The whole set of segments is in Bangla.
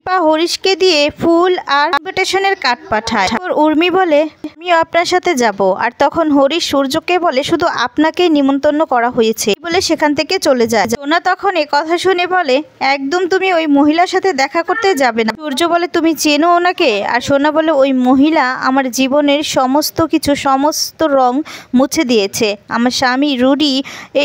দীপা হরিশকে দিয়ে ফুল আর ইনভিটেশনের কার্ড পাঠায়। উর্মি বলে আমিও আপনার সাথে যাব। আর তখন হরিশ সূর্যকে বলে শুধু আপনাকেই নিমন্ত্রণ করা হয়েছে বলে সেখান থেকে চলে যায়। সোনা তখন এই কথা শুনে বলে একদম তুমি ওই মহিলার সাথে দেখা করতে যাবে না। সূর্য বলে তুমি চেনো ওনাকে? আর সোনা বলে ওই মহিলা আমার জীবনের সমস্ত কিছু সমস্ত রং মুছে দিয়েছে। আমার স্বামী রুডি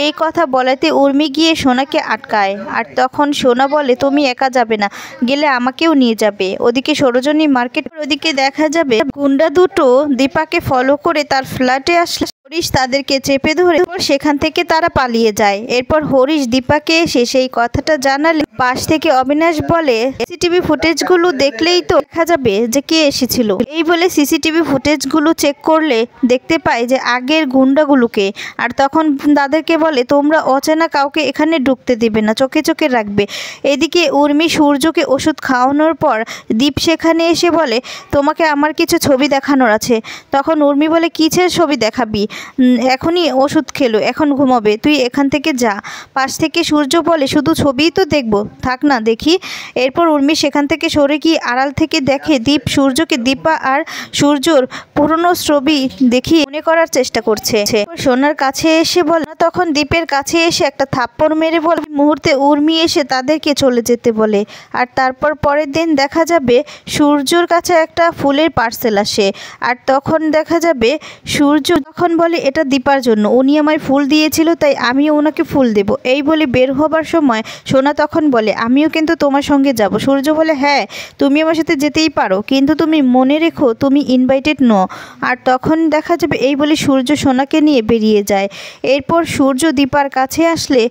এই কথা বলাতে উর্মি গিয়ে সোনাকে আটকায়। আর তখন সোনা বলে তুমি একা যাবে না, গেলে আমাকেও নিয়ে যাবে। ওদিকে সরোজনী মার্কেট, ওদিকে দেখা যাবে গুন্ডা দুটো দীপাকে ফলো করে তার ফ্ল্যাটে আসলে হরিশ তাদেরকে চেপে ধরে সেখান থেকে তারা পালিয়ে যায়। এরপর হরিশ দীপাকে এসে সেই কথাটা জানালে পাশ থেকে অবিনাশ বলে সিসিটিভি ফুটেজগুলো দেখলেই তো দেখা যাবে যে কে এসেছিল। এই বলে সিসিটিভি ফুটেজগুলো চেক করলে দেখতে পায় যে আগের গুন্ডাগুলোকে। আর তখন তাদেরকে বলে তোমরা অচেনা কাউকে এখানে ঢুকতে দিবে না, চোখে চোখে রাখবে। এদিকে উর্মি সূর্যকে ওষুধ খাওয়ানোর পর দীপ সেখানে এসে বলে তোমাকে আমার কিছু ছবি দেখানোর আছে। তখন উর্মি বলে কিসের ছবি দেখাবি, এখনই ওষুধ খেলো, এখন ঘুমাবে, তুই এখান থেকে যা। পাশ থেকে সূর্য বলে শুধু ছবিই তো দেখবো, থাক না দেখি। এরপর উর্মি সেখান থেকে সরে গিয়ে আড়াল থেকে দেখে দীপ সূর্যকে দীপা আর সূর্যর পুরনো ছবি দেখিয়ে মনে করার চেষ্টা করছে। সোনার কাছে এসে বলে তখন দীপের কাছে এসে একটা থাপ্পড় মেরে বলে মুহূর্তে উর্মি এসে তাদেরকে চলে যেতে বলে। আর তারপর পরের দিন দেখা যাবে সূর্যর কাছে একটা ফুলের পার্সেল আসে। আর তখন দেখা যাবে সূর্য তখন বলে এটা দীপার জন্য, উনি আমায় ফুল দিয়েছিল তাই আমিও ওনাকে ফুল দেব। এই বলে বের হবার সময় সোনা তখন বলে আমিও কিন্তু তোমার সঙ্গে যাব। সূর্য বলে হ্যাঁ তুমি আমার সাথে যেতেই পারো, কিন্তু তুমি মনে রেখো তুমি ইনভাইটেড নও। আর তখন দেখা যাবে এই বলে সূর্য সোনাকে নিয়ে বেরিয়ে যায়। এরপর সূর্য দীপার কাছে আসলে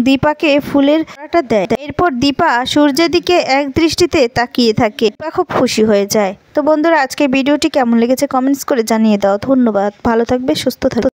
দীপাকে ফুলের মালাটা দেয়। এরপর দীপা সূর্যের দিকে এক দৃষ্টিতে তাকিয়ে থাকে। দীপা খুব খুশি হয়ে যায়। তো বন্ধুরা আজকে ভিডিওটি কেমন লেগেছে কমেন্টস করে জানিয়ে দাও। ধন্যবাদ, ভালো থাকবে, সুস্থ থাকবে।